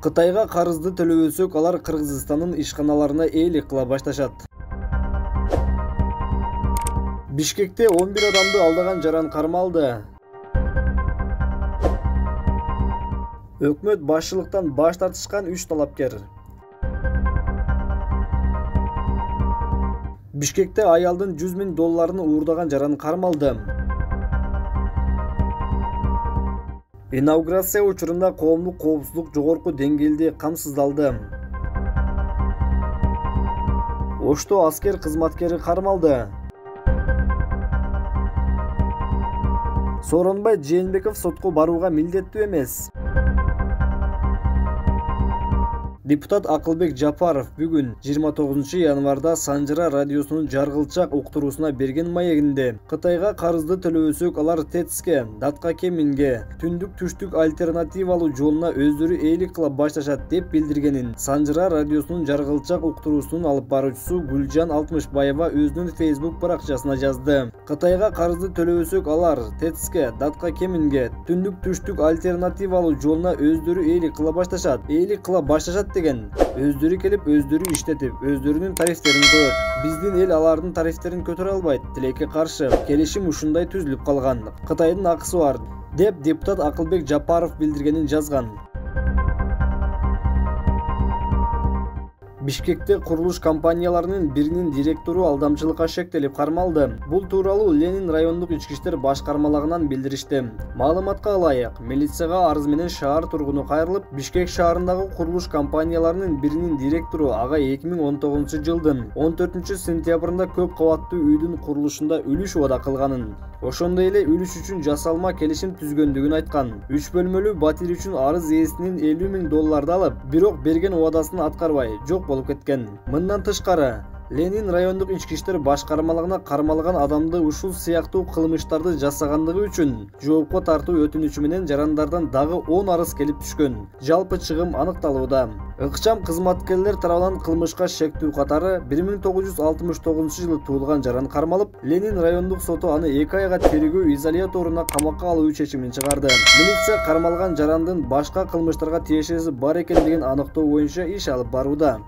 Кытайга карызды төлөбөсөк, алар Кыргызстандын ишканаларына ээлик кыла башташат. Бишкекте 11 адамды алдаган жаран кармалды. Өкмөт башчылыктан баш тартышкан 3 талапкер. Бишкекте аялдын 100 000 долларын уурдаган жаран кармалды. Инаугурация учурунда коомдук коопсуздук жогорку деңгээлде камсыздалды. Ошто аскер кызматкери кармалды. Сооронбай Жээнбеков сотко барууга милдеттүү эмес. Депутат Акылбек Жапаров бүгүн 29 январда Санжыра радиосунун жаргылчак уктуруусуна берген маегинде Кытайга карызды төлөбөсөк, алар ТЭЦ-ке, датка кеминге, түндүк-түштүк альтернативалуу жолуна өздөрү ээлик кыла башташат деп билдиргенин Санжыра радиосунун жаргылчак уктуруусунун алып баруучусу Гүлжан Алтымышбаева өзүнүн Facebook баракчасына жазды. Кытайга карызды төлөбөсөк, алар ТЭЦ-ке, датка кеминге, түндүк-түштүк альтернативалуу жолуна өздөрү ээлик кыла башташат деген өздөрү келип, өздөрү иштетип, өздөрүнүн тарифтерин коет. Биздин эл алардын тарифтерин көтөрө албайт. Тилекке каршы келишим ушундай түзүлүп калган. Кытайдын акысы бар, деп депутат Акылбек Жапаров билдиргенин жазган. Бишкекте курулуш компанияларынын биринин директору алдамчылыкка шектелип кармалды. Бул тууралуу Ленин райондук ички иштер башкармалыгынан билдиришти. Маалыматка ылайык, милицияга арыз менен шаар тургуну кайрылып, Бишкек шаарындагы курулуш компанияларынын биринин директору ага 2019 жылдын 14 сентябрында көп кабаттуу үйдүн курулушунда үлүш убада кылганын, ошондой эле үлүш үчүн жасалма келишим түзгөндүгүн айткан. 3 бөлмөлүү батир үчүн арыз ээсинин 50 000 долларды алып, бирок берген убадасын аткарбай жок болуп кеткен. Мындан тышкары, Ленин райондук ички иштер башкармалыгына кармалган адамды ушул сыяктуу кылмыштарды жасагандыгы үчүн жоопко тартуу өтүнүчү менен жарандардан дагы 10 арыз келип түшкөн. Жалпы чыгым аныкталууда. Ыкчам кызматкерлер тарабынан кылмышка шектүү катары 1969 жылы туулган жаран кармалып, Ленин райондук соту аны 2 айга тергөө изоляторуна камакка алуу чечимин чыгарды. Милиция кармалган жарандын башка кылмыштарга тиешеси бар экендигин аныктоо боюнча иш алып барууда.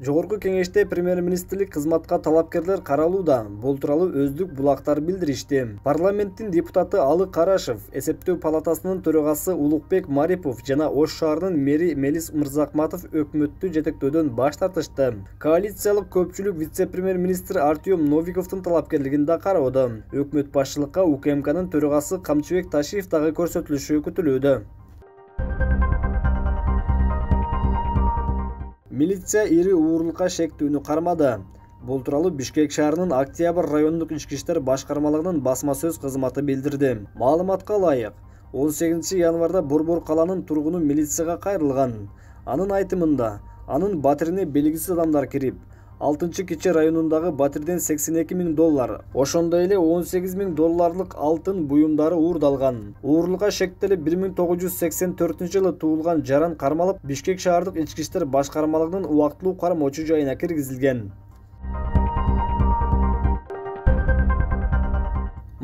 Жогорку кеңеште премьер-министрлик кызматка талапкерлер каралууда. Бул тууралуу Өздүк булактар билдиришти. Парламенттин депутаты Алы Карашев, эсептөө палатасынын төрагасы Улукбек Марипов жана Ош шаарынын мэри Мелис Мырзахматов өкмөттү жетектөөдөн баш тартышты. Коалициялык көпчүлүк вице-премьер-министр Артем Новиковдун талапкерлигин да кароодо. Өкмөт башчылыкка УКМКнын төрагасы Камчыбек Ташиев дагы көрсөтүлүшү күтүлүүдө. Милиция ири уурулукка шектүүнү кармады. Бул тууралуу Бишкек шаарынын Октябрь райондук ички иштер башкармалыгынын басма сөз кызматы билдирди. Маалыматка ылайык, 18 январда Борбор каланын тургуну милицияга кайрылган. Анын айтымында, анын батирине белгисиз адамдар кирип, 6-Кичи районундагы батирден 82 000 доллар, ошондой эле 18 000 долларлык алтын буюмдары уурдалган. Уурулукка шектелип 1984 жылы туулган жаран кармалып, Бишкек шаардык ички иштер башкармалыгынын убактылуу кармоочу жайына киргизилген.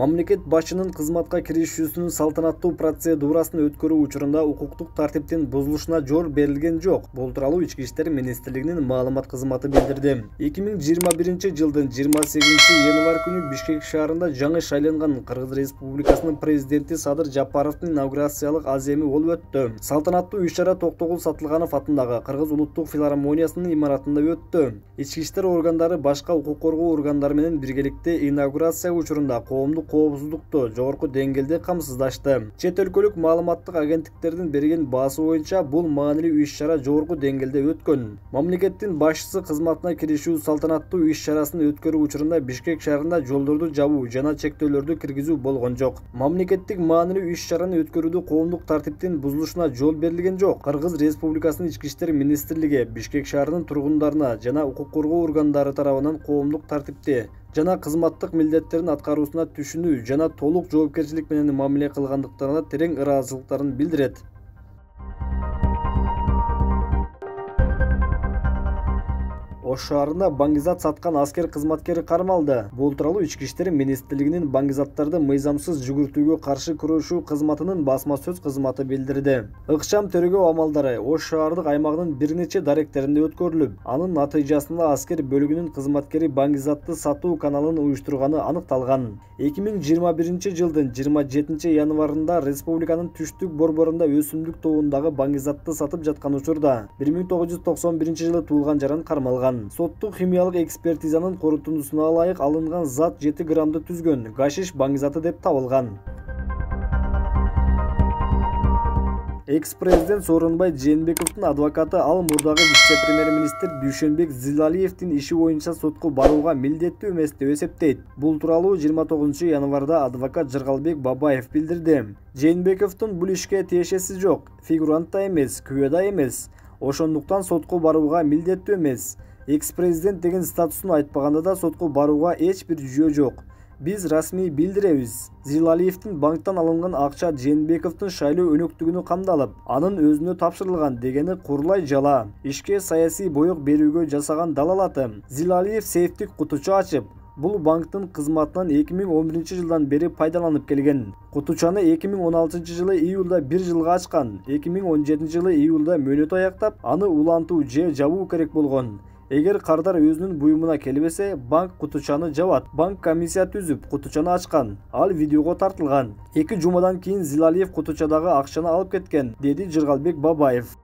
Мамлекет башчынын кызматка киришүүсүнүн салтанаттуу процедурасын өткөрүү учурунда укуктук тартиптин бузулушуна жол берилген жок. Бул тууралуу Ички иштер министрлигинин маалымат кызматы билдирди. 2021 жылдын 28 январь күнү Бишкек шаарында жаңы шайланган Кыргыз Республикасынын президенти Садыр Жапаровдун инаугурациялык аземи болуп өттү. Салтанаттуу иш-чара Токтогул Сатылганов атындагы Кыргыз улуттук филармониясынын имаратында өттү. Ички иштер органдары башка укук коргоо органдары менен биргеликте инаугурация учурунда коомдук коопсуздукту жогорку деңгээлде камсыздашты. Чет өлкөлүк маалыматтык агенттиктердин берген баасы боюнча бул маанилүү иш-чара жогорку деңгээлде өткөн. Мамлекеттин башчысы кызматына киришүү салтанаттуу иш-чарасын өткөрүү учурунда Бишкек шаарында жолдорду жабуу жана чектөөлөрдү киргизүү болгон жок. Мамлекеттик маанилүү иш-чараны өткөрүүдө коомдук тартиптин бузулушуна жол берилген жок. Кыргыз Республикасынын Ички иштер министрлиги Бишкек шаарынын тургундарына жана укук коргоо органдары тарабынан коомдук тартипти жана кызматтык милдеттерин аткаруусуна түшүнүү жана толук жоопкерчилик менен мамиле кылгандыктарына терең ыраазычылыктарын билдирет. Ош шаарында баңгизат саткан аскер кызматкери кармалды. Бул тууралуу Ички иштер министрлигинин баңгизаттарды мыйзамсыз жүгүртүүгө каршы күрөшүү кызматынын басма сөз кызматы билдирди. Ыкчам төрөгөө амалдары Ош шаардык аймагынын бир нече даректеринде өткөрүлүп, анын натыйжасында аскер бөлүгүнүн кызматкери баңгизатты сатуу каналын уюштурганы аныкталган. 2021 жылдын 27 январында республиканын түштүк борборунда өсүмдүк тобундагы баңгизатты сатып жаткан учурда 1991 жылы туулган жаран кармалган. Соттук химиялык экспертизанын корутундусуна ылайык алынган зат 7 граммды түзгөн гашиш баңгизаты деп табылган. Экс-президент Сооронбай Жээнбековдун адвокаты ал мурдагы вице-премьер-министр Дүйшөнбек Зилалиевдин иши боюнча сотко барууга милдеттүү эмес деп эсептейт. Бул тууралуу 29 январда адвокат Жыргалбек Бабаев билдирди. Жээнбековдун бул ишке тиешеси жок, фигурант да эмес, күбө да эмес. Ошондуктан сотко барууга милдеттүү эмес. Экс-президент деген статусун айтпаганда да сотко барууга эч бир жүйө жок. Биз расмий билдиребиз. Зилалиевдин банктан алынган акча Жээнбековдун шайлоо өнөктүгүнө камдалып, анын өзүнө тапшырылган дегени курулай жала. Ишке саясий боек берүүгө жасаган далалаты. Зилалиев сейфтик кутуча ачып, бул банктын кызматынан 2011 жылдан бери пайдаланып келген. Кутучаны 2016 жылы июлда 1 жылга ачкан. 2017 жылы июлда мөөнөт аяктап, аны улантуу же жабуу керек болгон. Эгер кардар өзүнүн буюмуна келбесе, банк кутучаны жабат. Банк комиссия түзүп, кутучаны ачкан. Ал видеого тартылган. 2 жумадан кийин Зилалиев кутучадагы акчаны алып кеткен, деди Жыргалбек Бабаев.